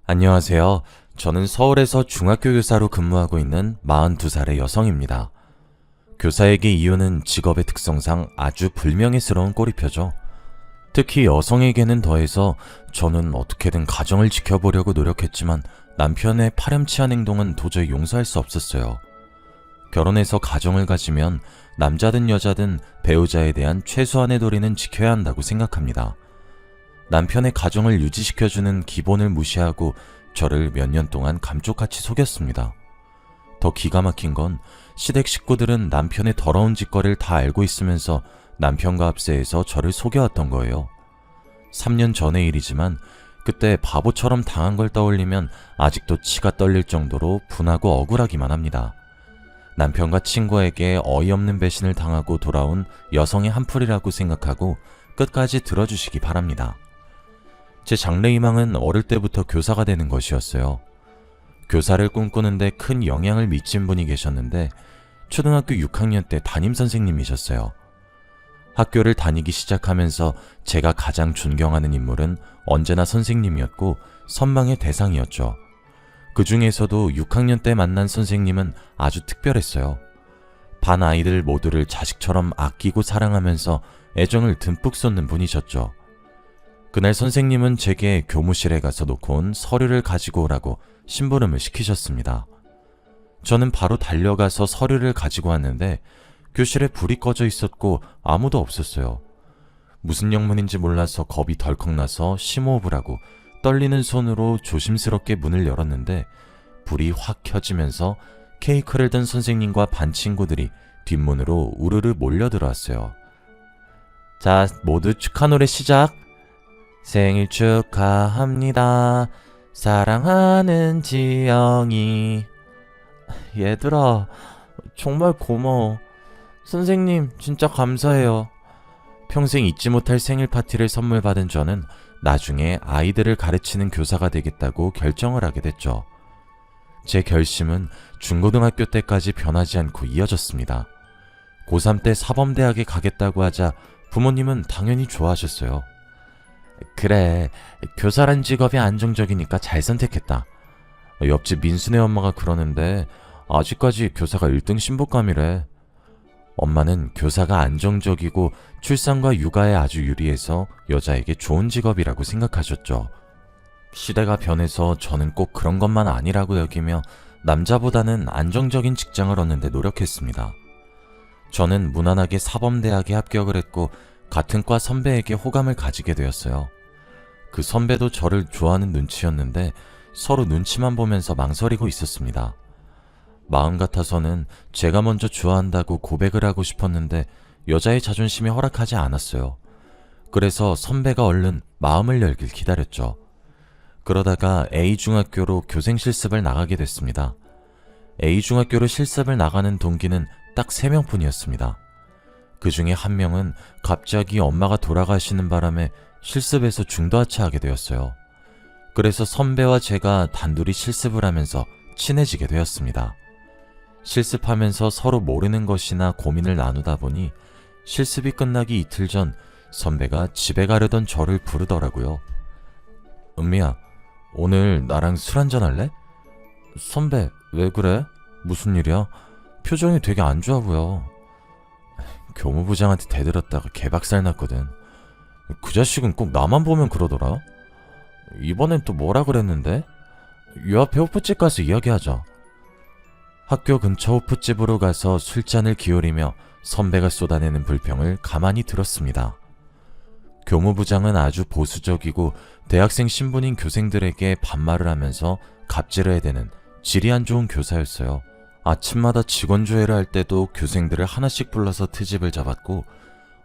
안녕하세요. 저는 서울에서 중학교 교사로 근무하고 있는 42살의 여성입니다. 교사에게 이유는 직업의 특성상 아주 불명예스러운 꼬리표죠. 특히 여성에게는 더해서 저는 어떻게든 가정을 지켜보려고 노력했지만 남편의 파렴치한 행동은 도저히 용서할 수 없었어요. 결혼해서 가정을 가지면 남자든 여자든 배우자에 대한 최소한의 도리는 지켜야 한다고 생각합니다. 남편의 가정을 유지시켜주는 기본을 무시하고 저를 몇 년 동안 감쪽같이 속였습니다. 더 기가 막힌 건 시댁 식구들은 남편의 더러운 짓거리를 다 알고 있으면서 남편과 합세해서 저를 속여왔던 거예요. 3년 전의 일이지만 그때 바보처럼 당한 걸 떠올리면 아직도 치가 떨릴 정도로 분하고 억울하기만 합니다. 남편과 친구에게 어이없는 배신을 당하고 돌아온 여성의 한풀이라고 생각하고 끝까지 들어주시기 바랍니다. 제 장래희망은 어릴 때부터 교사가 되는 것이었어요. 교사를 꿈꾸는데 큰 영향을 미친 분이 계셨는데 초등학교 6학년 때 담임선생님이셨어요. 학교를 다니기 시작하면서 제가 가장 존경하는 인물은 언제나 선생님이었고 선망의 대상이었죠. 그 중에서도 6학년 때 만난 선생님은 아주 특별했어요. 반 아이들 모두를 자식처럼 아끼고 사랑하면서 애정을 듬뿍 쏟는 분이셨죠. 그날 선생님은 제게 교무실에 가서 놓고 온 서류를 가지고 오라고 심부름을 시키셨습니다. 저는 바로 달려가서 서류를 가지고 왔는데 교실에 불이 꺼져 있었고 아무도 없었어요. 무슨 영문인지 몰라서 겁이 덜컥 나서 심호흡을 하고 떨리는 손으로 조심스럽게 문을 열었는데 불이 확 켜지면서 케이크를 든 선생님과 반 친구들이 뒷문으로 우르르 몰려들어왔어요. 자, 모두 축하 노래 시작! 생일 축하합니다. 사랑하는 지영이. 얘들아, 정말 고마워. 선생님, 진짜 감사해요. 평생 잊지 못할 생일 파티를 선물 받은 저는 나중에 아이들을 가르치는 교사가 되겠다고 결정을 하게 됐죠. 제 결심은 중고등학교 때까지 변하지 않고 이어졌습니다. 고3 때 사범대학에 가겠다고 하자 부모님은 당연히 좋아하셨어요. 그래, 교사란 직업이 안정적이니까 잘 선택했다. 옆집 민수네 엄마가 그러는데 아직까지 교사가 1등 신부감이래. 엄마는 교사가 안정적이고 출산과 육아에 아주 유리해서 여자에게 좋은 직업이라고 생각하셨죠. 시대가 변해서 저는 꼭 그런 것만 아니라고 여기며 남자보다는 안정적인 직장을 얻는 데 노력했습니다. 저는 무난하게 사범대학에 합격을 했고 같은 과 선배에게 호감을 가지게 되었어요. 그 선배도 저를 좋아하는 눈치였는데 서로 눈치만 보면서 망설이고 있었습니다. 마음 같아서는 제가 먼저 좋아한다고 고백을 하고 싶었는데 여자의 자존심이 허락하지 않았어요. 그래서 선배가 얼른 마음을 열길 기다렸죠. 그러다가 A중학교로 교생 실습을 나가게 됐습니다. A중학교로 실습을 나가는 동기는 딱 3명뿐이었습니다. 그 중에 한 명은 갑자기 엄마가 돌아가시는 바람에 실습에서 중도하차하게 되었어요. 그래서 선배와 제가 단둘이 실습을 하면서 친해지게 되었습니다. 실습하면서 서로 모르는 것이나 고민을 나누다 보니 실습이 끝나기 이틀 전 선배가 집에 가려던 저를 부르더라고요. 은미야, 오늘 나랑 술 한잔 할래? 선배, 왜 그래? 무슨 일이야? 표정이 되게 안 좋아 보여. 교무부장한테 대들었다가 개박살 났거든. 그 자식은 꼭 나만 보면 그러더라. 이번엔 또 뭐라 그랬는데? 요 앞에 호프집 가서 이야기하자. 학교 근처 호프집으로 가서 술잔을 기울이며 선배가 쏟아내는 불평을 가만히 들었습니다. 교무부장은 아주 보수적이고 대학생 신분인 교생들에게 반말을 하면서 갑질을 해대는 질이 안 좋은 교사였어요. 아침마다 직원조회를 할 때도 교생들을 하나씩 불러서 트집을 잡았고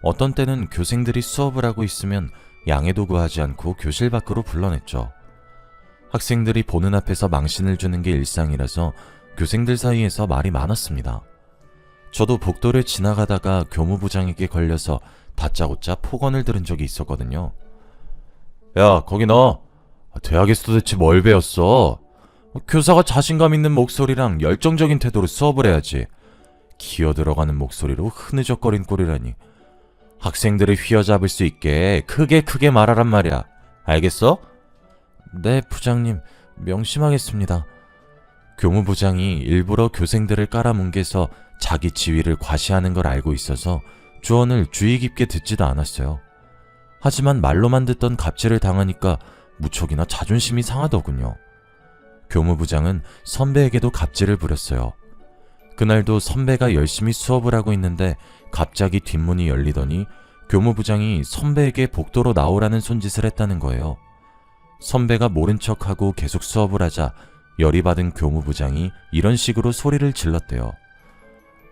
어떤 때는 교생들이 수업을 하고 있으면 양해도 구하지 않고 교실 밖으로 불러냈죠. 학생들이 보는 앞에서 망신을 주는 게 일상이라서 교생들 사이에서 말이 많았습니다. 저도 복도를 지나가다가 교무부장에게 걸려서 다짜고짜 폭언을 들은 적이 있었거든요. 야, 거기 너 대학에서 도대체 뭘 배웠어? 교사가 자신감 있는 목소리랑 열정적인 태도로 수업을 해야지. 기어 들어가는 목소리로 흐느적거린 꼴이라니. 학생들을 휘어잡을 수 있게 크게 말하란 말이야. 알겠어? 네, 부장님. 명심하겠습니다. 교무부장이 일부러 교생들을 깔아뭉개서 자기 지위를 과시하는 걸 알고 있어서 조언을 주의 깊게 듣지도 않았어요. 하지만 말로만 듣던 갑질을 당하니까 무척이나 자존심이 상하더군요. 교무부장은 선배에게도 갑질을 부렸어요. 그날도 선배가 열심히 수업을 하고 있는데 갑자기 뒷문이 열리더니 교무부장이 선배에게 복도로 나오라는 손짓을 했다는 거예요. 선배가 모른 척하고 계속 수업을 하자 열이 받은 교무부장이 이런 식으로 소리를 질렀대요.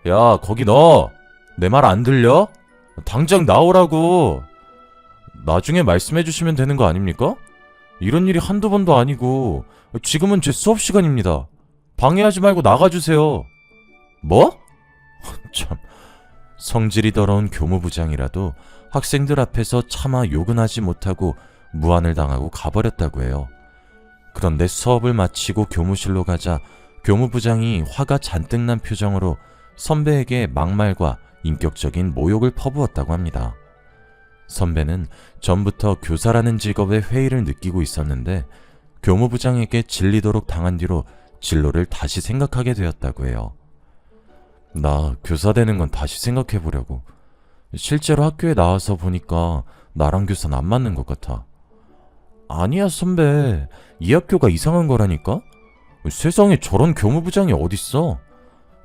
야, 거기 너! 내 말 안 들려? 당장 나오라고! 나중에 말씀해 주시면 되는 거 아닙니까? 이런 일이 한두 번도 아니고 지금은 제 수업 시간입니다. 방해하지 말고 나가주세요. 뭐? 참, 성질이 더러운 교무부장이라도 학생들 앞에서 차마 욕은 하지 못하고 무안을 당하고 가버렸다고 해요. 그런데 수업을 마치고 교무실로 가자 교무부장이 화가 잔뜩 난 표정으로 선배에게 막말과 인격적인 모욕을 퍼부었다고 합니다. 선배는 전부터 교사라는 직업에 회의를 느끼고 있었는데 교무부장에게 질리도록 당한 뒤로 진로를 다시 생각하게 되었다고 해요. 나 교사 되는 건 다시 생각해보려고. 실제로 학교에 나와서 보니까 나랑 교사는 안 맞는 것 같아. 아니야 선배, 이 학교가 이상한 거라니까? 세상에 저런 교무부장이 어딨어?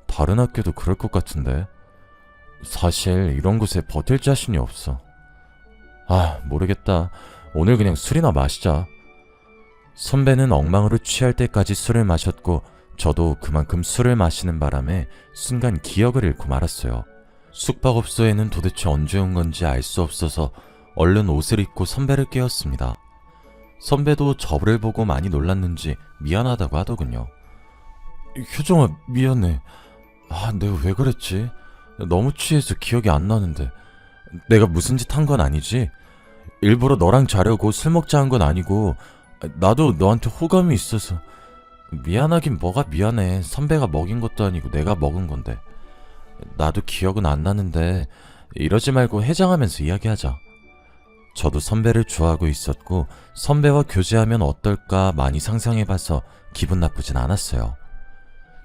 다른 학교도 그럴 것 같은데. 사실 이런 곳에 버틸 자신이 없어. 모르겠다. 오늘 그냥 술이나 마시자. 선배는 엉망으로 취할 때까지 술을 마셨고 저도 그만큼 술을 마시는 바람에 순간 기억을 잃고 말았어요. 숙박업소에는 도대체 언제 온 건지 알 수 없어서 얼른 옷을 입고 선배를 깨웠습니다. 선배도 저를 보고 많이 놀랐는지 미안하다고 하더군요. 효정아, 미안해. 내가 왜 그랬지? 너무 취해서 기억이 안 나는데. 내가 무슨 짓 한 건 아니지? 일부러 너랑 자려고 술 먹자 한 건 아니고 나도 너한테 호감이 있어서. 미안하긴 뭐가 미안해. 선배가 먹인 것도 아니고 내가 먹은 건데. 나도 기억은 안 나는데 이러지 말고 해장하면서 이야기하자. 저도 선배를 좋아하고 있었고 선배와 교제하면 어떨까 많이 상상해봐서 기분 나쁘진 않았어요.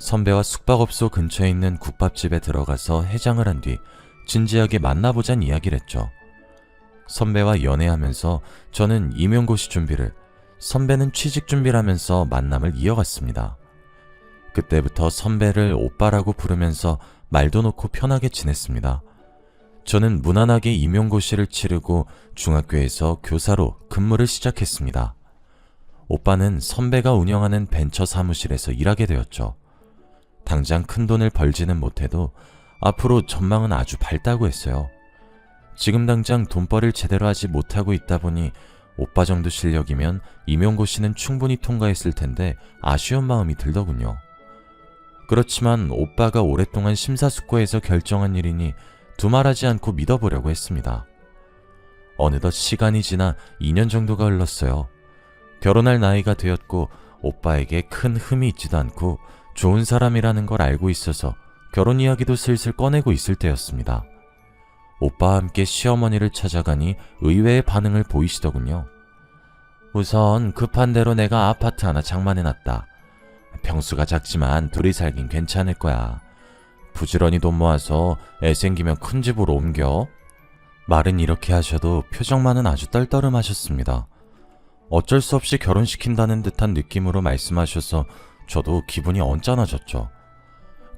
선배와 숙박업소 근처에 있는 국밥집에 들어가서 해장을 한 뒤 진지하게 만나보잔 이야기를 했죠. 선배와 연애하면서 저는 임용고시 준비를, 선배는 취직 준비를 하면서 만남을 이어갔습니다. 그때부터 선배를 오빠라고 부르면서 말도 놓고 편하게 지냈습니다. 저는 무난하게 임용고시를 치르고 중학교에서 교사로 근무를 시작했습니다. 오빠는 선배가 운영하는 벤처 사무실에서 일하게 되었죠. 당장 큰 돈을 벌지는 못해도 앞으로 전망은 아주 밝다고 했어요. 지금 당장 돈벌이를 제대로 하지 못하고 있다 보니 오빠 정도 실력이면 임용고시는 충분히 통과했을 텐데 아쉬운 마음이 들더군요. 그렇지만 오빠가 오랫동안 심사숙고해서 결정한 일이니 두말하지 않고 믿어보려고 했습니다. 어느덧 시간이 지나 2년 정도가 흘렀어요. 결혼할 나이가 되었고 오빠에게 큰 흠이 있지도 않고 좋은 사람이라는 걸 알고 있어서 결혼 이야기도 슬슬 꺼내고 있을 때였습니다. 오빠와 함께 시어머니를 찾아가니 의외의 반응을 보이시더군요. 우선 급한 대로 내가 아파트 하나 장만해놨다. 평수가 작지만 둘이 살긴 괜찮을 거야. 부지런히 돈 모아서 애 생기면 큰 집으로 옮겨. 말은 이렇게 하셔도 표정만은 아주 떨떠름하셨습니다. 어쩔 수 없이 결혼시킨다는 듯한 느낌으로 말씀하셔서 저도 기분이 언짢아졌죠.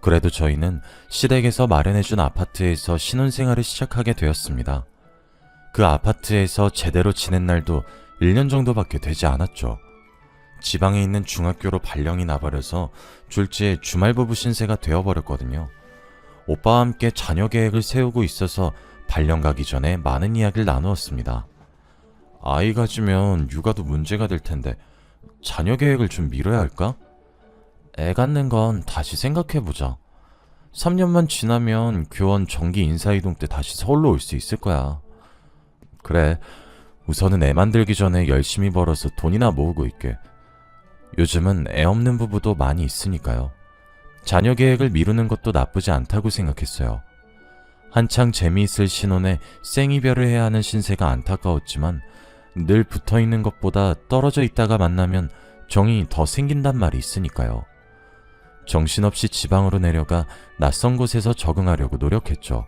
그래도 저희는 시댁에서 마련해준 아파트에서 신혼생활을 시작하게 되었습니다. 그 아파트에서 제대로 지낸 날도 1년 정도밖에 되지 않았죠. 지방에 있는 중학교로 발령이 나버려서 졸지에 주말부부 신세가 되어버렸거든요. 오빠와 함께 자녀 계획을 세우고 있어서 발령 가기 전에 많은 이야기를 나누었습니다. 아이 가지면 육아도 문제가 될 텐데 자녀 계획을 좀 미뤄야 할까? 애 갖는 건 다시 생각해보자. 3년만 지나면 교원 정기 인사이동 때 다시 서울로 올 수 있을 거야. 그래, 우선은 애 만들기 전에 열심히 벌어서 돈이나 모으고 있게. 요즘은 애 없는 부부도 많이 있으니까요. 자녀 계획을 미루는 것도 나쁘지 않다고 생각했어요. 한창 재미있을 신혼에 생이별을 해야 하는 신세가 안타까웠지만 늘 붙어있는 것보다 떨어져 있다가 만나면 정이 더 생긴단 말이 있으니까요. 정신없이 지방으로 내려가 낯선 곳에서 적응하려고 노력했죠.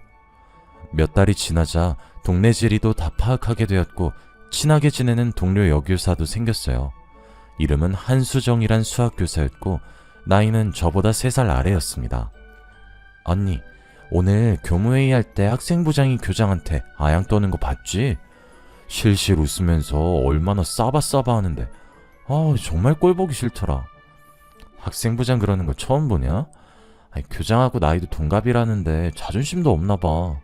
몇 달이 지나자 동네 지리도 다 파악하게 되었고 친하게 지내는 동료 여교사도 생겼어요. 이름은 한수정이란 수학교사였고 나이는 저보다 3살 아래였습니다. 언니, 오늘 교무회의 할 때 학생부장이 교장한테 아양 떠는 거 봤지? 실실 웃으면서 얼마나 싸바싸바 하는데 정말 꼴 보기 싫더라. 학생부장 그러는 거 처음 보냐? 교장하고 나이도 동갑이라는데 자존심도 없나 봐.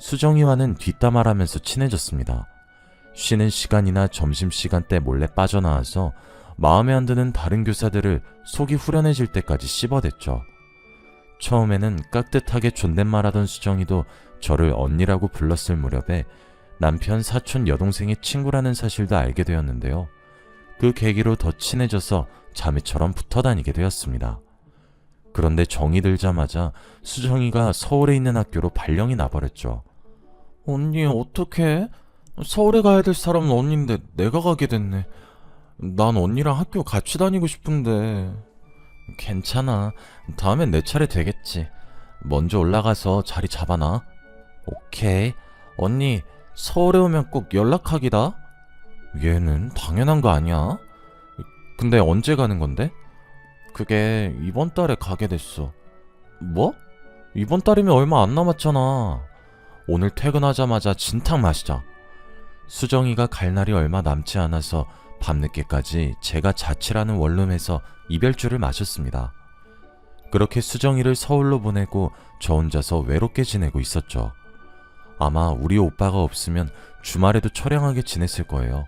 수정이와는 뒷담화하면서 친해졌습니다. 쉬는 시간이나 점심시간 때 몰래 빠져나와서 마음에 안 드는 다른 교사들을 속이 후련해질 때까지 씹어댔죠. 처음에는 깍듯하게 존댓말하던 수정이도 저를 언니라고 불렀을 무렵에 남편 사촌 여동생의 친구라는 사실도 알게 되었는데요. 그 계기로 더 친해져서 자매처럼 붙어 다니게 되었습니다. 그런데 정이 들자마자 수정이가 서울에 있는 학교로 발령이 나버렸죠. 언니 어떡해? 서울에 가야 될 사람은 언니인데 내가 가게 됐네. 난 언니랑 학교 같이 다니고 싶은데. 괜찮아. 다음엔 내 차례 되겠지. 먼저 올라가서 자리 잡아놔. 오케이. 언니 서울에 오면 꼭 연락하기다. 얘는 당연한 거 아니야? 근데 언제 가는 건데? 그게 이번 달에 가게 됐어. 뭐? 이번 달이면 얼마 안 남았잖아. 오늘 퇴근하자마자 진탕 마시자. 수정이가 갈 날이 얼마 남지 않아서 밤늦게까지 제가 자취라는 원룸에서 이별주를 마셨습니다. 그렇게 수정이를 서울로 보내고 저 혼자서 외롭게 지내고 있었죠. 아마 우리 오빠가 없으면 주말에도 처량하게 지냈을 거예요.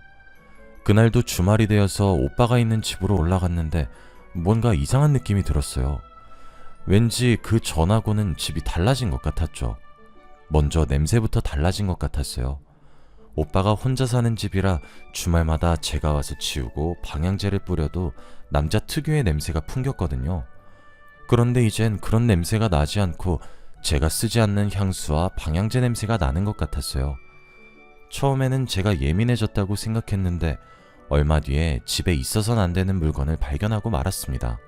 그날도 주말이 되어서 오빠가 있는 집으로 올라갔는데 뭔가 이상한 느낌이 들었어요. 왠지 그 전하고는 집이 달라진 것 같았죠. 먼저 냄새부터 달라진 것 같았어요. 오빠가 혼자 사는 집이라 주말마다 제가 와서 치우고 방향제를 뿌려도 남자 특유의 냄새가 풍겼거든요. 그런데 이젠 그런 냄새가 나지 않고 제가 쓰지 않는 향수와 방향제 냄새가 나는 것 같았어요. 처음에는 제가 예민해졌다고 생각했는데 얼마 뒤에 집에 있어서는 안 되는 물건을 발견하고 말았습니다.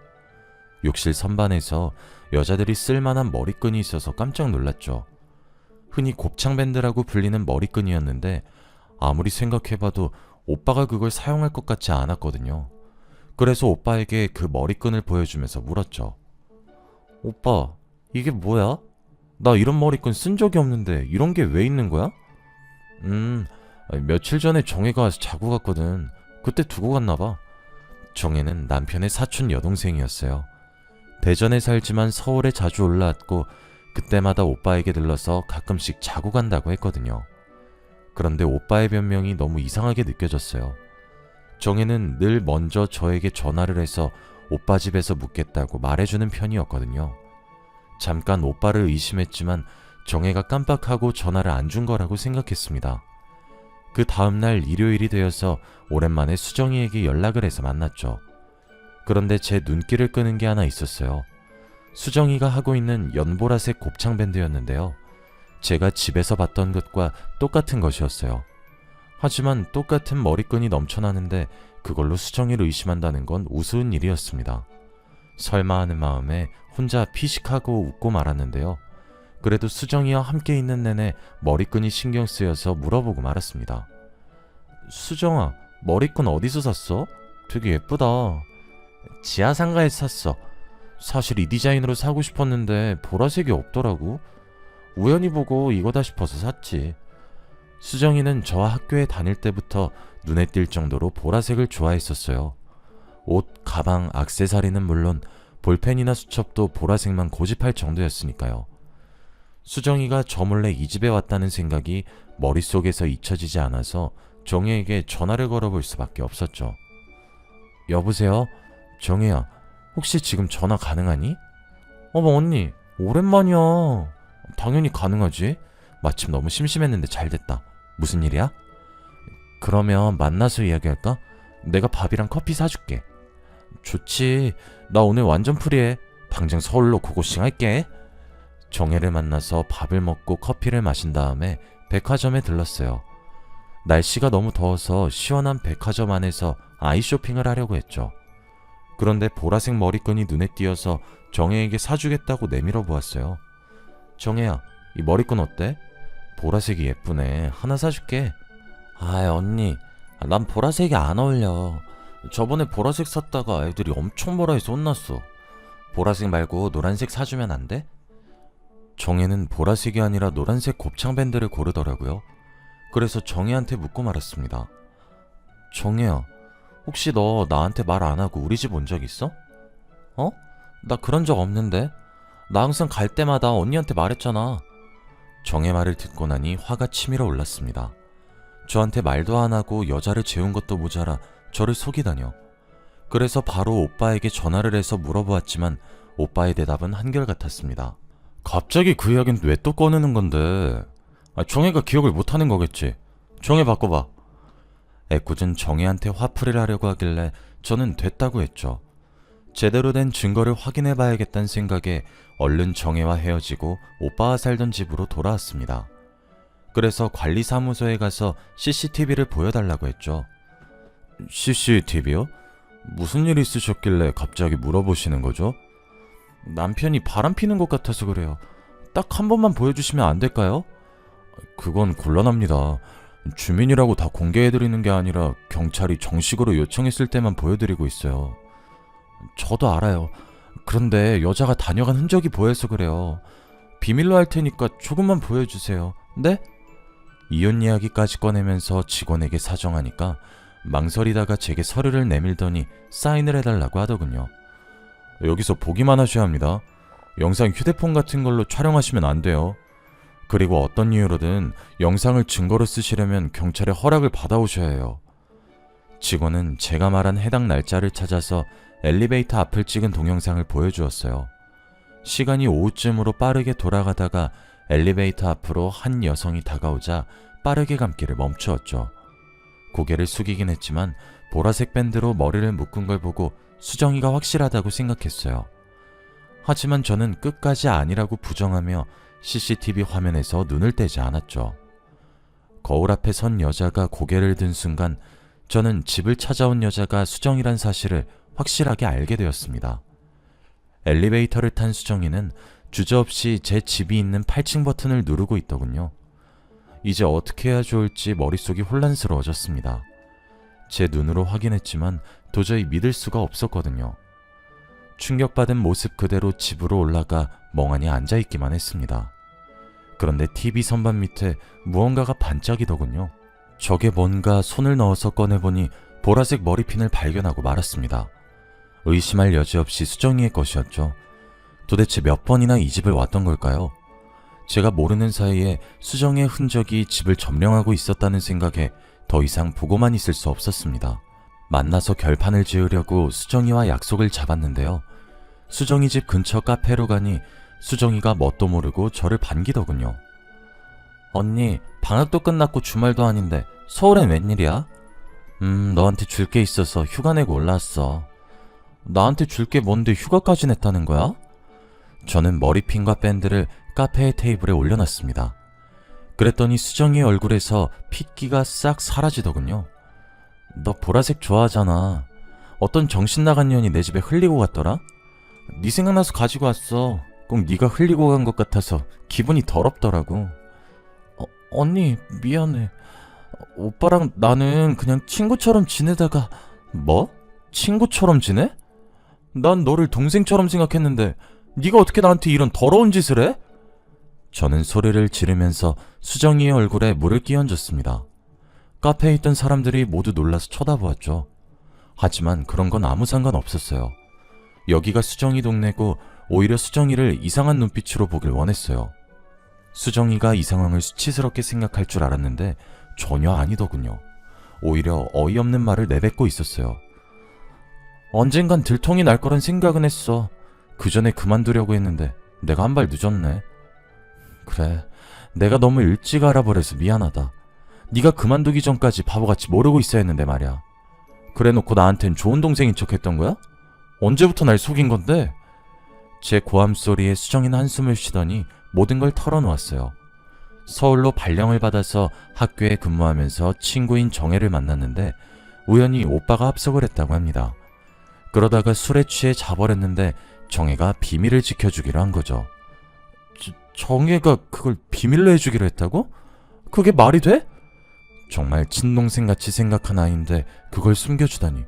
욕실 선반에서 여자들이 쓸만한 머리끈이 있어서 깜짝 놀랐죠. 흔히 곱창밴드라고 불리는 머리끈이었는데 아무리 생각해봐도 오빠가 그걸 사용할 것 같지 않았거든요. 그래서 오빠에게 그 머리끈을 보여주면서 물었죠. 오빠, 이게 뭐야? 나 이런 머리끈 쓴 적이 없는데 이런 게 왜 있는 거야? 며칠 전에 정혜가 와서 자고 갔거든. 그때 두고 갔나봐. 정혜는 남편의 사촌 여동생이었어요. 대전에 살지만 서울에 자주 올라왔고 그때마다 오빠에게 들러서 가끔씩 자고 간다고 했거든요. 그런데 오빠의 변명이 너무 이상하게 느껴졌어요. 정혜는 늘 먼저 저에게 전화를 해서 오빠 집에서 묵겠다고 말해주는 편이었거든요. 잠깐 오빠를 의심했지만 정혜가 깜빡하고 전화를 안 준 거라고 생각했습니다. 그 다음날 일요일이 되어서 오랜만에 수정이에게 연락을 해서 만났죠. 그런데 제 눈길을 끄는 게 하나 있었어요. 수정이가 하고 있는 연보라색 곱창밴드였는데요. 제가 집에서 봤던 것과 똑같은 것이었어요. 하지만 똑같은 머리끈이 넘쳐나는데 그걸로 수정이를 의심한다는 건 우스운 일이었습니다. 설마 하는 마음에 혼자 피식하고 웃고 말았는데요. 그래도 수정이와 함께 있는 내내 머리끈이 신경 쓰여서 물어보고 말았습니다. 수정아, 머리끈 어디서 샀어? 되게 예쁘다. 지하상가에서 샀어. 사실 이 디자인으로 사고 싶었는데 보라색이 없더라고. 우연히 보고 이거다 싶어서 샀지. 수정이는 저와 학교에 다닐 때부터 눈에 띌 정도로 보라색을 좋아했었어요. 옷, 가방, 액세서리는 물론 볼펜이나 수첩도 보라색만 고집할 정도였으니까요. 수정이가 저 몰래 이 집에 왔다는 생각이 머릿속에서 잊혀지지 않아서 정혜에게 전화를 걸어볼 수밖에 없었죠. 여보세요? 정혜야, 혹시 지금 전화 가능하니? 어머 언니, 오랜만이야. 당연히 가능하지. 마침 너무 심심했는데 잘됐다. 무슨 일이야? 그러면 만나서 이야기할까? 내가 밥이랑 커피 사줄게. 좋지. 나 오늘 완전 프리해. 당장 서울로 고고싱 할게. 정혜를 만나서 밥을 먹고 커피를 마신 다음에 백화점에 들렀어요. 날씨가 너무 더워서 시원한 백화점 안에서 아이 쇼핑을 하려고 했죠. 그런데 보라색 머리끈이 눈에 띄어서 정혜에게 사주겠다고 내밀어 보았어요. 정혜야, 이 머리끈 어때? 보라색이 예쁘네. 하나 사줄게. 아이 언니, 난 보라색이 안 어울려. 저번에 보라색 샀다가 애들이 엄청 뭐라 해서 혼났어. 보라색 말고 노란색 사주면 안 돼? 정혜는 보라색이 아니라 노란색 곱창 밴드를 고르더라고요. 그래서 정혜한테 묻고 말았습니다. 정혜야, 혹시 너 나한테 말 안 하고 우리 집 온 적 있어? 어? 나 그런 적 없는데. 나 항상 갈 때마다 언니한테 말했잖아. 정혜 말을 듣고 나니 화가 치밀어 올랐습니다. 저한테 말도 안 하고 여자를 재운 것도 모자라 저를 속이다뇨. 그래서 바로 오빠에게 전화를 해서 물어보았지만 오빠의 대답은 한결같았습니다. 갑자기 그 이야기는 왜 또 꺼내는 건데? 정혜가 기억을 못하는 거겠지. 정혜 바꿔봐. 애꿎은 정혜한테 화풀이를 하려고 하길래 저는 됐다고 했죠. 제대로 된 증거를 확인해 봐야겠다는 생각에 얼른 정혜와 헤어지고 오빠와 살던 집으로 돌아왔습니다. 그래서 관리사무소에 가서 CCTV를 보여달라고 했죠. CCTV요? 무슨 일 있으셨길래 갑자기 물어보시는 거죠? 남편이 바람 피는 것 같아서 그래요. 딱 한 번만 보여주시면 안 될까요? 그건 곤란합니다. 주민이라고 다 공개해드리는 게 아니라 경찰이 정식으로 요청했을 때만 보여드리고 있어요. 저도 알아요. 그런데 여자가 다녀간 흔적이 보여서 그래요. 비밀로 할 테니까 조금만 보여주세요. 네? 이혼 이야기까지 꺼내면서 직원에게 사정하니까 망설이다가 제게 서류를 내밀더니 사인을 해달라고 하더군요. 여기서 보기만 하셔야 합니다. 영상 휴대폰 같은 걸로 촬영하시면 안 돼요. 그리고 어떤 이유로든 영상을 증거로 쓰시려면 경찰의 허락을 받아오셔야 해요. 직원은 제가 말한 해당 날짜를 찾아서 엘리베이터 앞을 찍은 동영상을 보여주었어요. 시간이 오후쯤으로 빠르게 돌아가다가 엘리베이터 앞으로 한 여성이 다가오자 빠르게 감기를 멈추었죠. 고개를 숙이긴 했지만 보라색 밴드로 머리를 묶은 걸 보고 수정이가 확실하다고 생각했어요. 하지만 저는 끝까지 아니라고 부정하며 CCTV 화면에서 눈을 떼지 않았죠. 거울 앞에 선 여자가 고개를 든 순간 저는 집을 찾아온 여자가 수정이란 사실을 확실하게 알게 되었습니다. 엘리베이터를 탄 수정이는 주저없이 제 집이 있는 8층 버튼을 누르고 있더군요. 이제 어떻게 해야 좋을지 머릿속이 혼란스러워졌습니다. 제 눈으로 확인했지만 도저히 믿을 수가 없었거든요. 충격받은 모습 그대로 집으로 올라가 멍하니 앉아있기만 했습니다. 그런데 TV 선반 밑에 무언가가 반짝이더군요. 저게 뭔가 손을 넣어서 꺼내보니 보라색 머리핀을 발견하고 말았습니다. 의심할 여지 없이 수정이의 것이었죠. 도대체 몇 번이나 이 집을 왔던 걸까요? 제가 모르는 사이에 수정이의 흔적이 집을 점령하고 있었다는 생각에 더 이상 보고만 있을 수 없었습니다. 만나서 결판을 지으려고 수정이와 약속을 잡았는데요. 수정이 집 근처 카페로 가니 수정이가 뭣도 모르고 저를 반기더군요. 언니, 방학도 끝났고 주말도 아닌데 서울엔 웬일이야? 너한테 줄 게 있어서 휴가 내고 올라왔어. 나한테 줄 게 뭔데 휴가까지 냈다는 거야? 저는 머리핀과 밴드를 카페의 테이블에 올려놨습니다. 그랬더니 수정이의 얼굴에서 핏기가 싹 사라지더군요. 너 보라색 좋아하잖아. 어떤 정신 나간 년이 내 집에 흘리고 갔더라? 네 생각나서 가지고 왔어. 꼭 네가 흘리고 간 것 같아서 기분이 더럽더라고. 언니 미안해. 오빠랑 나는 그냥 친구처럼 지내다가. 뭐? 친구처럼 지내? 난 너를 동생처럼 생각했는데 네가 어떻게 나한테 이런 더러운 짓을 해? 저는 소리를 지르면서 수정이의 얼굴에 물을 끼얹었습니다. 카페에 있던 사람들이 모두 놀라서 쳐다보았죠. 하지만 그런 건 아무 상관 없었어요. 여기가 수정이 동네고 오히려 수정이를 이상한 눈빛으로 보길 원했어요. 수정이가 이 상황을 수치스럽게 생각할 줄 알았는데 전혀 아니더군요. 오히려 어이없는 말을 내뱉고 있었어요. 언젠간 들통이 날 거란 생각은 했어. 그 전에 그만두려고 했는데 내가 한 발 늦었네. 그래, 내가 너무 일찍 알아버려서 미안하다. 네가 그만두기 전까지 바보같이 모르고 있어야 했는데 말이야. 그래놓고 나한텐 좋은 동생인 척 했던 거야? 언제부터 날 속인 건데? 제 고함 소리에 수정이는 한숨을 쉬더니 모든 걸 털어놓았어요. 서울로 발령을 받아서 학교에 근무하면서 친구인 정혜를 만났는데 우연히 오빠가 합석을 했다고 합니다. 그러다가 술에 취해 자버렸는데 정혜가 비밀을 지켜주기로 한 거죠. 정혜가 그걸 비밀로 해주기로 했다고? 그게 말이 돼? 정말 친동생같이 생각한 아이인데 그걸 숨겨주다니.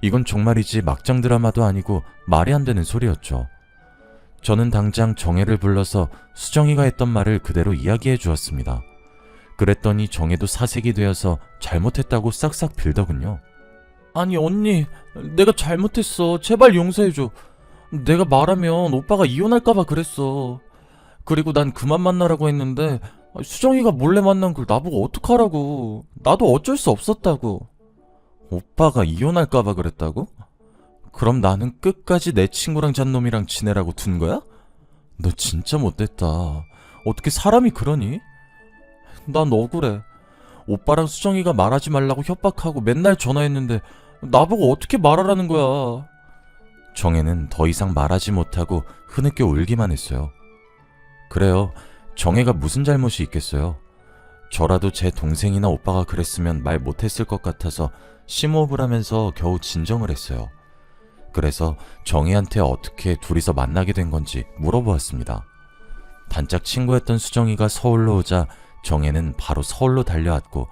이건 정말이지 막장 드라마도 아니고 말이 안 되는 소리였죠. 저는 당장 정혜를 불러서 수정이가 했던 말을 그대로 이야기해 주었습니다. 그랬더니 정혜도 사색이 되어서 잘못했다고 싹싹 빌더군요. 아니 언니, 내가 잘못했어. 제발 용서해줘. 내가 말하면 오빠가 이혼할까봐 그랬어. 그리고 난 그만 만나라고 했는데 수정이가 몰래 만난 걸 나보고 어떡하라고. 나도 어쩔 수 없었다고. 오빠가 이혼할까봐 그랬다고? 그럼 나는 끝까지 내 친구랑 잔 놈이랑 지내라고 둔 거야? 너 진짜 못됐다. 어떻게 사람이 그러니? 난 억울해. 오빠랑 수정이가 말하지 말라고 협박하고 맨날 전화했는데 나보고 어떻게 말하라는 거야. 정혜는 더 이상 말하지 못하고 흐느껴 울기만 했어요. 그래요. 정혜가 무슨 잘못이 있겠어요. 저라도 제 동생이나 오빠가 그랬으면 말 못했을 것 같아서 심호흡을 하면서 겨우 진정을 했어요. 그래서 정혜한테 어떻게 둘이서 만나게 된 건지 물어보았습니다. 단짝 친구였던 수정이가 서울로 오자 정혜는 바로 서울로 달려왔고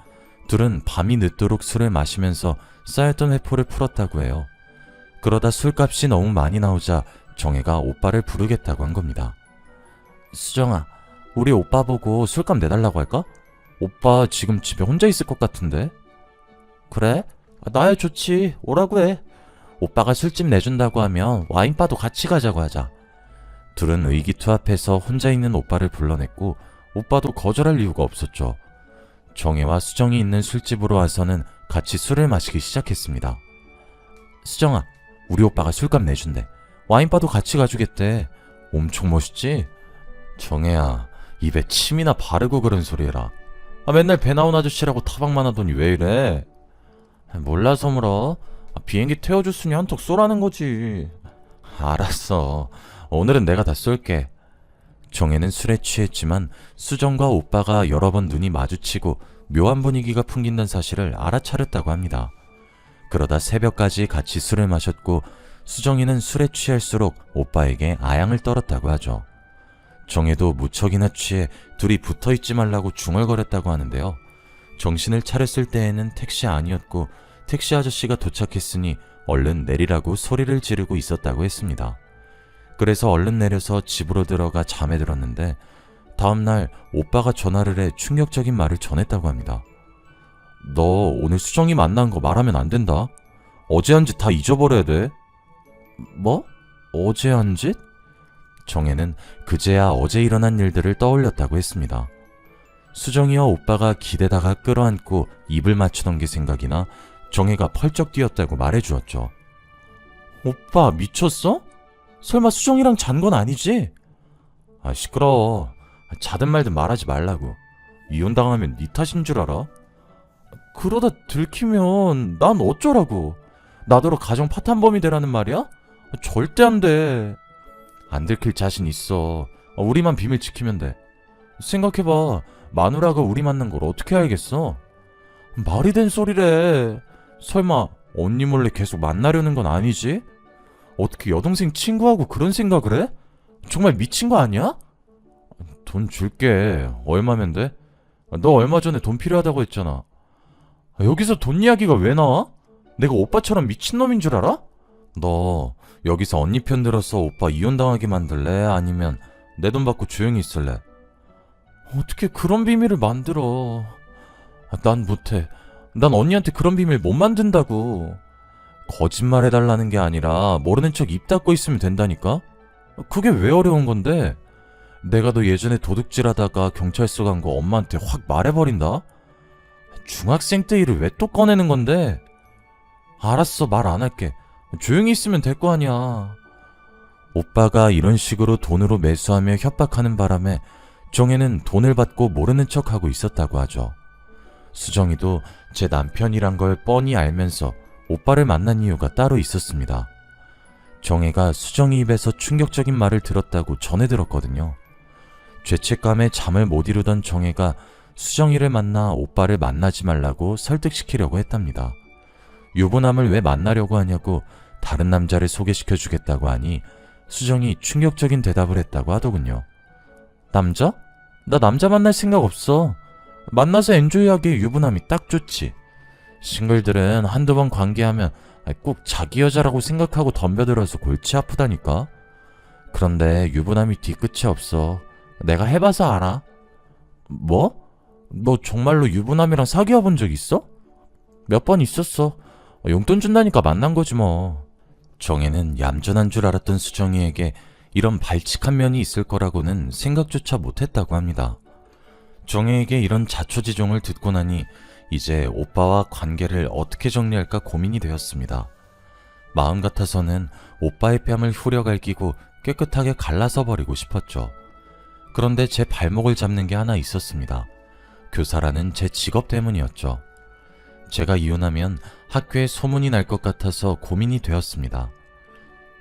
둘은 밤이 늦도록 술을 마시면서 쌓였던 회포를 풀었다고 해요. 그러다 술값이 너무 많이 나오자 정혜가 오빠를 부르겠다고 한 겁니다. 수정아, 우리 오빠 보고 술값 내달라고 할까? 오빠 지금 집에 혼자 있을 것 같은데. 그래? 나야 좋지. 오라고 해. 오빠가 술집 내준다고 하면 와인바도 같이 가자고 하자. 둘은 의기투합해서 혼자 있는 오빠를 불러냈고 오빠도 거절할 이유가 없었죠. 정혜와 수정이 있는 술집으로 와서는 같이 술을 마시기 시작했습니다. 수정아, 우리 오빠가 술값 내준대. 와인바도 같이 가주겠대. 엄청 멋있지? 정혜야, 입에 침이나 바르고 그런 소리 해라. 맨날 배 나온 아저씨라고 타박만 하더니 왜 이래? 몰라서 물어. 비행기 태워줬으니 한턱 쏘라는 거지. 알았어. 오늘은 내가 다 쏠게. 정혜는 술에 취했지만 수정과 오빠가 여러 번 눈이 마주치고 묘한 분위기가 풍긴다는 사실을 알아차렸다고 합니다. 그러다 새벽까지 같이 술을 마셨고 수정이는 술에 취할수록 오빠에게 아양을 떨었다고 하죠. 정혜도 무척이나 취해 둘이 붙어있지 말라고 중얼거렸다고 하는데요. 정신을 차렸을 때에는 택시 아니었고 택시 아저씨가 도착했으니 얼른 내리라고 소리를 지르고 있었다고 했습니다. 그래서 얼른 내려서 집으로 들어가 잠에 들었는데 다음날 오빠가 전화를 해 충격적인 말을 전했다고 합니다. 너 오늘 수정이 만난 거 말하면 안 된다. 어제 한 짓 다 잊어버려야 돼. 뭐? 어제 한 짓? 정혜는 그제야 어제 일어난 일들을 떠올렸다고 했습니다. 수정이와 오빠가 기대다가 끌어안고 입을 맞추던 게 생각이나 정혜가 펄쩍 뛰었다고 말해주었죠. 오빠 미쳤어? 설마 수정이랑 잔 건 아니지? 시끄러워. 자든 말든 말하지 말라고. 이혼당하면 네 탓인 줄 알아? 그러다 들키면 난 어쩌라고. 나더러 가정 파탄범이 되라는 말이야? 절대 안 돼. 안 들킬 자신 있어. 우리만 비밀 지키면 돼. 생각해봐. 마누라가 우리 만난 걸 어떻게 알겠어? 말이 된 소리래. 설마 언니 몰래 계속 만나려는 건 아니지? 어떻게 여동생 친구하고 그런 생각을 해? 정말 미친 거 아니야? 돈 줄게. 얼마면 돼? 너 얼마 전에 돈 필요하다고 했잖아. 여기서 돈 이야기가 왜 나와? 내가 오빠처럼 미친놈인 줄 알아? 너 여기서 언니 편 들어서 오빠 이혼당하게 만들래? 아니면 내 돈 받고 조용히 있을래? 어떻게 그런 비밀을 만들어? 난 못해. 난 언니한테 그런 비밀 못 만든다고. 거짓말 해달라는 게 아니라 모르는 척 입 닫고 있으면 된다니까? 그게 왜 어려운 건데? 내가 너 예전에 도둑질하다가 경찰서 간 거 엄마한테 확 말해버린다? 중학생 때 일을 왜 또 꺼내는 건데? 알았어, 말 안 할게. 조용히 있으면 될 거 아니야. 오빠가 이런 식으로 돈으로 매수하며 협박하는 바람에 정혜는 돈을 받고 모르는 척하고 있었다고 하죠. 수정이도 제 남편이란 걸 뻔히 알면서 오빠를 만난 이유가 따로 있었습니다. 정혜가 수정이 입에서 충격적인 말을 들었다고 전해 들었거든요. 죄책감에 잠을 못 이루던 정혜가 수정이를 만나 오빠를 만나지 말라고 설득시키려고 했답니다. 유부남을 왜 만나려고 하냐고 다른 남자를 소개시켜 주겠다고 하니 수정이 충격적인 대답을 했다고 하더군요. 남자? 나 남자 만날 생각 없어. 만나서 엔조이하기에 유부남이 딱 좋지. 싱글들은 한두 번 관계하면 꼭 자기 여자라고 생각하고 덤벼들어서 골치 아프다니까. 그런데 유부남이 뒤끝이 없어. 내가 해봐서 알아. 뭐? 너 정말로 유부남이랑 사귀어 본 적 있어? 몇 번 있었어. 용돈 준다니까 만난 거지 뭐. 정혜는 얌전한 줄 알았던 수정이에게 이런 발칙한 면이 있을 거라고는 생각조차 못했다고 합니다. 정혜에게 이런 자초지종을 듣고 나니 이제 오빠와 관계를 어떻게 정리할까 고민이 되었습니다. 마음 같아서는 오빠의 뺨을 후려갈기고 깨끗하게 갈라서 버리고 싶었죠. 그런데 제 발목을 잡는 게 하나 있었습니다. 교사라는 제 직업 때문이었죠. 제가 이혼하면 학교에 소문이 날 것 같아서 고민이 되었습니다.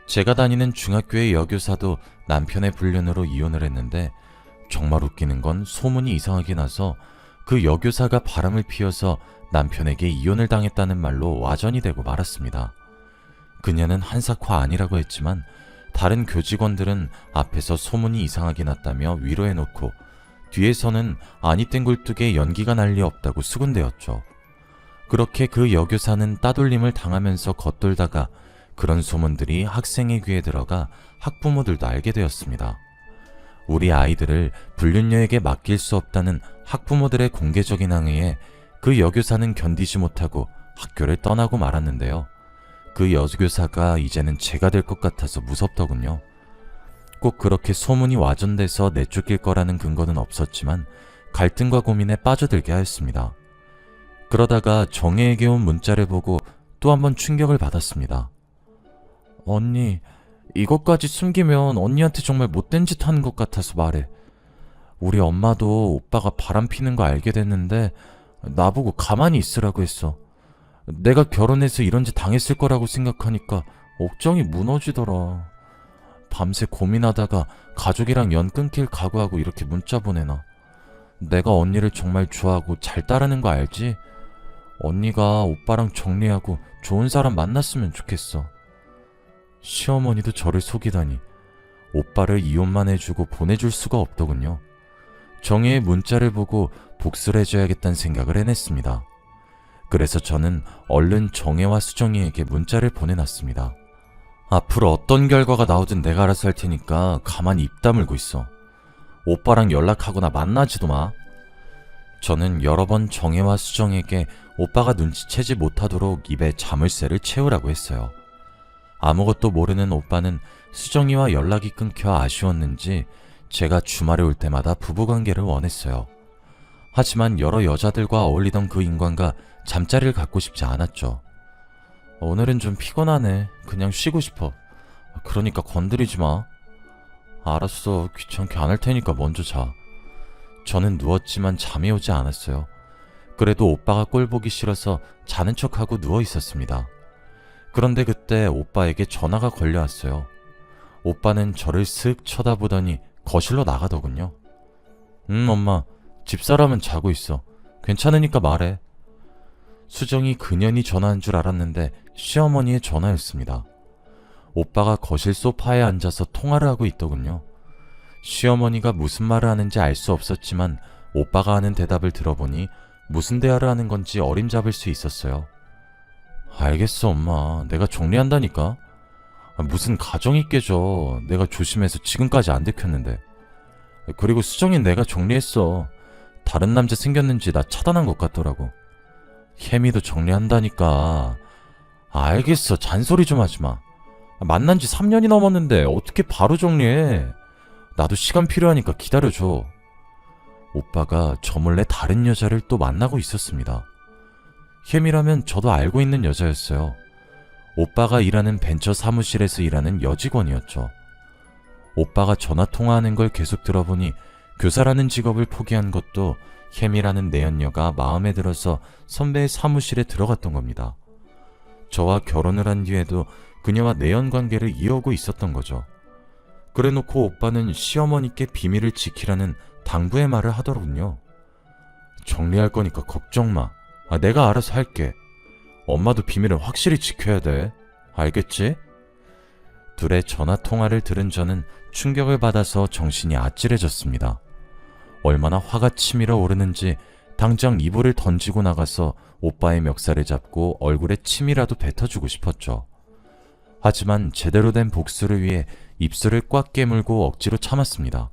제가 다니는 중학교의 여교사도 남편의 불륜으로 이혼을 했는데 정말 웃기는 건 소문이 이상하게 나서 그 여교사가 바람을 피워서 남편에게 이혼을 당했다는 말로 와전이 되고 말았습니다. 그녀는 한사코 아니라고 했지만 다른 교직원들은 앞에서 소문이 이상하게 났다며 위로해놓고 뒤에서는 아니 땡굴뚝에 연기가 날 리 없다고 수군대었죠. 그렇게 그 여교사는 따돌림을 당하면서 겉돌다가 그런 소문들이 학생의 귀에 들어가 학부모들도 알게 되었습니다. 우리 아이들을 불륜녀에게 맡길 수 없다는 학부모들의 공개적인 항의에 그 여교사는 견디지 못하고 학교를 떠나고 말았는데요. 그 여교사가 이제는 제가 될 것 같아서 무섭더군요. 꼭 그렇게 소문이 와전돼서 내쫓길 거라는 근거는 없었지만 갈등과 고민에 빠져들게 하였습니다. 그러다가 정혜에게 온 문자를 보고 또 한 번 충격을 받았습니다. 언니, 이것까지 숨기면 언니한테 정말 못된 짓 하는 것 같아서 말해. 우리 엄마도 오빠가 바람 피는 거 알게 됐는데 나보고 가만히 있으라고 했어. 내가 결혼해서 이런 짓 당했을 거라고 생각하니까 억장이 무너지더라. 밤새 고민하다가 가족이랑 연 끊길 각오하고 이렇게 문자 보내놔. 내가 언니를 정말 좋아하고 잘 따르는 거 알지? 언니가 오빠랑 정리하고 좋은 사람 만났으면 좋겠어. 시어머니도 저를 속이다니 오빠를 이혼만 해주고 보내줄 수가 없더군요. 정혜의 문자를 보고 복수를 해줘야겠다는 생각을 해냈습니다. 그래서 저는 얼른 정혜와 수정이에게 문자를 보내놨습니다. 앞으로 어떤 결과가 나오든 내가 알아서 할 테니까 가만히 입 다물고 있어. 오빠랑 연락하거나 만나지도 마. 저는 여러 번 정혜와 수정에게 오빠가 눈치채지 못하도록 입에 자물쇠를 채우라고 했어요. 아무것도 모르는 오빠는 수정이와 연락이 끊겨 아쉬웠는지 제가 주말에 올 때마다 부부관계를 원했어요. 하지만 여러 여자들과 어울리던 그 인간과 잠자리를 갖고 싶지 않았죠. 오늘은 좀 피곤하네. 그냥 쉬고 싶어. 그러니까 건드리지 마. 알았어. 귀찮게 안 할 테니까 먼저 자. 저는 누웠지만 잠이 오지 않았어요. 그래도 오빠가 꼴 보기 싫어서 자는 척하고 누워 있었습니다. 그런데 그때 오빠에게 전화가 걸려왔어요. 오빠는 저를 쓱 쳐다보더니 거실로 나가더군요. 엄마, 집사람은 자고 있어. 괜찮으니까 말해. 수정이 그년이 전화한 줄 알았는데 시어머니의 전화였습니다. 오빠가 거실 소파에 앉아서 통화를 하고 있더군요. 시어머니가 무슨 말을 하는지 알 수 없었지만 오빠가 하는 대답을 들어보니 무슨 대화를 하는 건지 어림잡을 수 있었어요. 알겠어, 엄마. 내가 정리한다니까. 무슨 가정이 깨져. 내가 조심해서 지금까지 안 들켰는데. 그리고 수정인 내가 정리했어. 다른 남자 생겼는지 나 차단한 것 같더라고. 혜미도 정리한다니까. 알겠어. 잔소리 좀 하지 마. 만난 지 3년이 넘었는데 어떻게 바로 정리해. 나도 시간 필요하니까 기다려줘. 오빠가 저 몰래 다른 여자를 또 만나고 있었습니다. 혜미라면 저도 알고 있는 여자였어요. 오빠가 일하는 벤처 사무실에서 일하는 여직원이었죠. 오빠가 전화 통화하는 걸 계속 들어보니 교사라는 직업을 포기한 것도 혜미라는 내연녀가 마음에 들어서 선배의 사무실에 들어갔던 겁니다. 저와 결혼을 한 뒤에도 그녀와 내연 관계를 이어오고 있었던 거죠. 그래놓고 오빠는 시어머니께 비밀을 지키라는 당부의 말을 하더군요. 정리할 거니까 걱정 마. 내가 알아서 할게. 엄마도 비밀을 확실히 지켜야 돼. 알겠지? 둘의 전화 통화를 들은 저는 충격을 받아서 정신이 아찔해졌습니다. 얼마나 화가 치밀어 오르는지 당장 이불을 던지고 나가서 오빠의 멱살을 잡고 얼굴에 침이라도 뱉어주고 싶었죠. 하지만 제대로 된 복수를 위해 입술을 꽉 깨물고 억지로 참았습니다.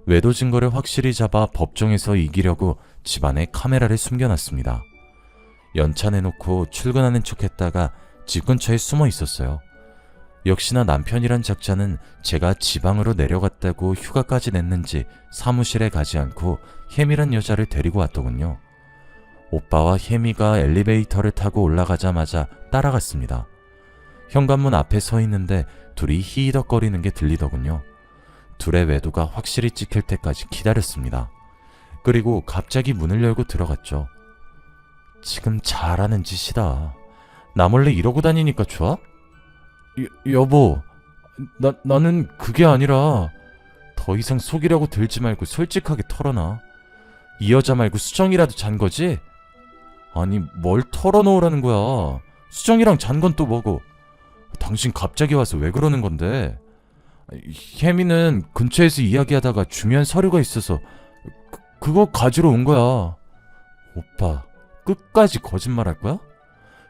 외도 증거를 확실히 잡아 법정에서 이기려고 집안에 카메라를 숨겨놨습니다. 연차 내놓고 출근하는 척했다가 집 근처에 숨어 있었어요. 역시나 남편이란 작자는 제가 지방으로 내려갔다고 휴가까지 냈는지 사무실에 가지 않고 혜미란 여자를 데리고 왔더군요. 오빠와 혜미가 엘리베이터를 타고 올라가자마자 따라갔습니다. 현관문 앞에 서 있는데 둘이 히히덕거리는 게 들리더군요. 둘의 외도가 확실히 찍힐 때까지 기다렸습니다. 그리고 갑자기 문을 열고 들어갔죠. 지금 잘하는 짓이다. 나 몰래 이러고 다니니까 좋아? 여보, 나는 그게 아니라 더 이상 속이려고 들지 말고 솔직하게 털어놔. 이 여자 말고 수정이라도 잔 거지? 아니, 뭘 털어놓으라는 거야. 수정이랑 잔 건 또 뭐고? 당신 갑자기 와서 왜 그러는 건데? 혜미는 근처에서 이야기하다가 중요한 서류가 있어서 그거 가지러 온 거야. 오빠, 끝까지 거짓말할 거야?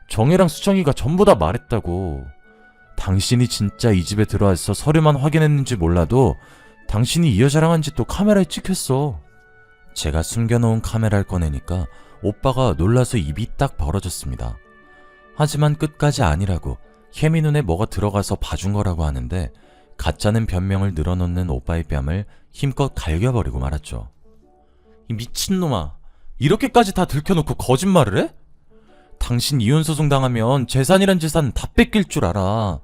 정혜랑 수정이가 전부 다 말했다고. 당신이 진짜 이 집에 들어와서 서류만 확인했는지 몰라도 당신이 이 여자랑 한 짓도 카메라에 찍혔어. 제가 숨겨놓은 카메라를 꺼내니까 오빠가 놀라서 입이 딱 벌어졌습니다. 하지만 끝까지 아니라고 혜미 눈에 뭐가 들어가서 봐준 거라고 하는데 가짜는 변명을 늘어놓는 오빠의 뺨을 힘껏 갈겨버리고 말았죠. 이 미친놈아, 이렇게까지 다 들켜놓고 거짓말을 해? 당신 이혼소송 당하면 재산이란 재산 다 뺏길 줄 알아.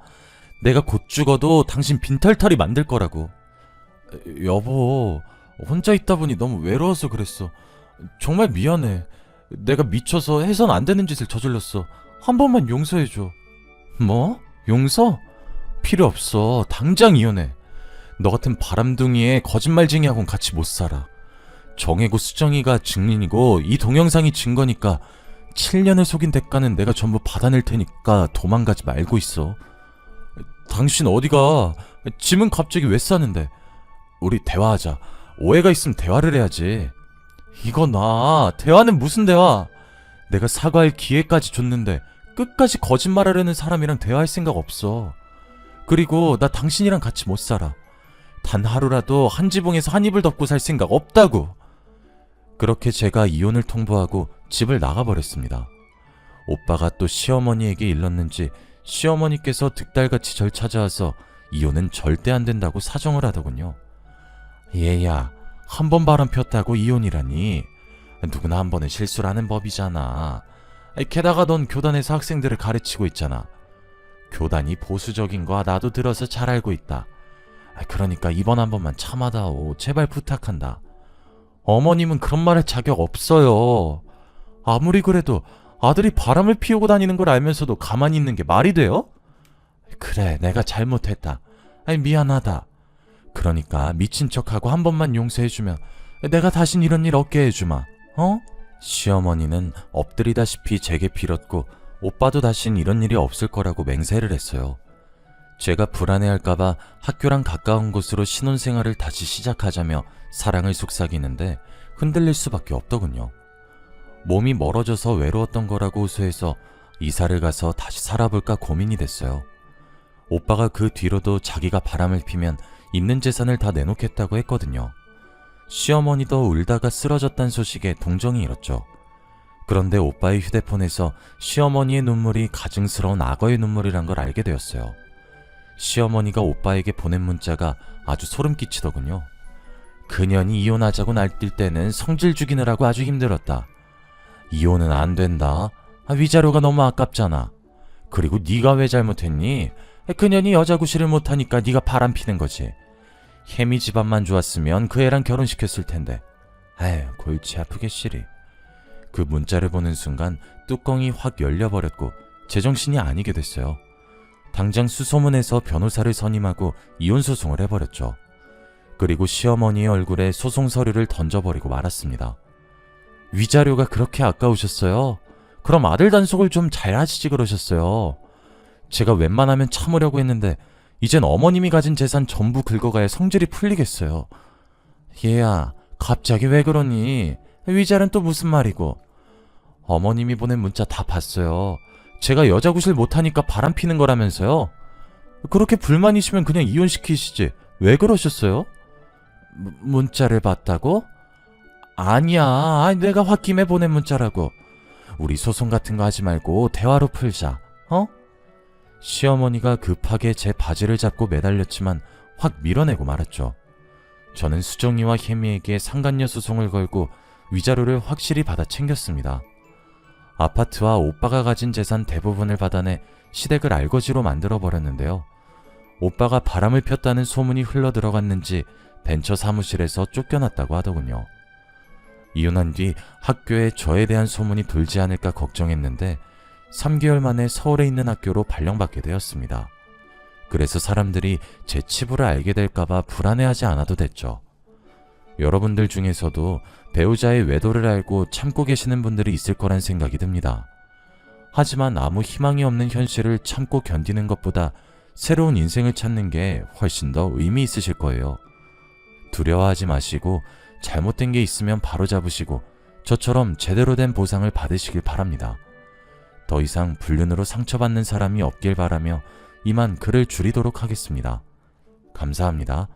내가 곧 죽어도 당신 빈털터리 만들 거라고. 여보, 혼자 있다 보니 너무 외로워서 그랬어. 정말 미안해. 내가 미쳐서 해선 안 되는 짓을 저질렀어. 한 번만 용서해줘. 뭐? 용서? 필요 없어. 당장 이혼해. 너 같은 바람둥이에 거짓말쟁이하고는 같이 못 살아. 정혜고 수정이가 증인이고 이 동영상이 증거니까 7년을 속인 대가는 내가 전부 받아낼 테니까 도망가지 말고 있어. 당신 어디가? 짐은 갑자기 왜 싸는데? 우리 대화하자. 오해가 있으면 대화를 해야지. 이거 나 대화는 무슨 대화? 내가 사과할 기회까지 줬는데 끝까지 거짓말하려는 사람이랑 대화할 생각 없어. 그리고 나 당신이랑 같이 못 살아. 단 하루라도 한 지붕에서 한 이불 덮고 살 생각 없다고. 그렇게 제가 이혼을 통보하고 집을 나가버렸습니다. 오빠가 또 시어머니에게 일렀는지 시어머니께서 득달같이 절 찾아와서 이혼은 절대 안 된다고 사정을 하더군요. 얘야, 한 번 바람 폈다고 이혼이라니. 누구나 한 번은 실수를 하는 법이잖아. 게다가 넌 교단에서 학생들을 가르치고 있잖아. 교단이 보수적인 거야 나도 들어서 잘 알고 있다. 그러니까 이번 한 번만 참아다오. 제발 부탁한다. 어머님은 그런 말 할 자격 없어요. 아무리 그래도 아들이 바람을 피우고 다니는 걸 알면서도 가만히 있는 게 말이 돼요? 그래, 내가 잘못했다. 미안하다. 그러니까 미친 척하고 한 번만 용서해주면 내가 다신 이런 일 없게 해주마. 어? 시어머니는 엎드리다시피 제게 빌었고 오빠도 다신 이런 일이 없을 거라고 맹세를 했어요. 제가 불안해할까봐 학교랑 가까운 곳으로 신혼생활을 다시 시작하자며 사랑을 속삭이는데 흔들릴 수밖에 없더군요. 몸이 멀어져서 외로웠던 거라고 호소해서 이사를 가서 다시 살아볼까 고민이 됐어요. 오빠가 그 뒤로도 자기가 바람을 피면 있는 재산을 다 내놓겠다고 했거든요. 시어머니도 울다가 쓰러졌다는 소식에 동정이 일었죠. 그런데 오빠의 휴대폰에서 시어머니의 눈물이 가증스러운 악어의 눈물이란 걸 알게 되었어요. 시어머니가 오빠에게 보낸 문자가 아주 소름 끼치더군요. 그년이 이혼하자고 날뛸 때는 성질 죽이느라고 아주 힘들었다. 이혼은 안 된다. 위자료가 너무 아깝잖아. 그리고 네가 왜 잘못했니? 그년이 여자 구실을 못하니까 네가 바람 피는 거지. 혜미 집안만 좋았으면 그 애랑 결혼시켰을 텐데. 아휴, 골치 아프게 시리. 그 문자를 보는 순간 뚜껑이 확 열려버렸고 제정신이 아니게 됐어요. 당장 수소문해서 변호사를 선임하고 이혼 소송을 해버렸죠. 그리고 시어머니의 얼굴에 소송 서류를 던져버리고 말았습니다. 위자료가 그렇게 아까우셨어요? 그럼 아들 단속을 좀 잘 하시지 그러셨어요. 제가 웬만하면 참으려고 했는데 이젠 어머님이 가진 재산 전부 긁어가야 성질이 풀리겠어요. 얘야, 갑자기 왜 그러니? 위자료는 또 무슨 말이고? 어머님이 보낸 문자 다 봤어요. 제가 여자 구실 못하니까 바람 피는 거라면서요? 그렇게 불만이시면 그냥 이혼시키시지. 왜 그러셨어요? 문자를 봤다고? 아니야, 내가 홧김에 보낸 문자라고. 우리 소송 같은 거 하지 말고 대화로 풀자, 어? 시어머니가 급하게 제 바지를 잡고 매달렸지만 확 밀어내고 말았죠. 저는 수정이와 혜미에게 상간녀 소송을 걸고 위자료를 확실히 받아 챙겼습니다. 아파트와 오빠가 가진 재산 대부분을 받아내 시댁을 알거지로 만들어버렸는데요. 오빠가 바람을 폈다는 소문이 흘러들어갔는지 벤처 사무실에서 쫓겨났다고 하더군요. 이혼한 뒤 학교에 저에 대한 소문이 돌지 않을까 걱정했는데 3개월 만에 서울에 있는 학교로 발령받게 되었습니다. 그래서 사람들이 제 치부를 알게 될까봐 불안해하지 않아도 됐죠. 여러분들 중에서도 배우자의 외도를 알고 참고 계시는 분들이 있을 거란 생각이 듭니다. 하지만 아무 희망이 없는 현실을 참고 견디는 것보다 새로운 인생을 찾는 게 훨씬 더 의미 있으실 거예요. 두려워하지 마시고 잘못된 게 있으면 바로 잡으시고 저처럼 제대로 된 보상을 받으시길 바랍니다. 더 이상 불륜으로 상처받는 사람이 없길 바라며 이만 글을 줄이도록 하겠습니다. 감사합니다.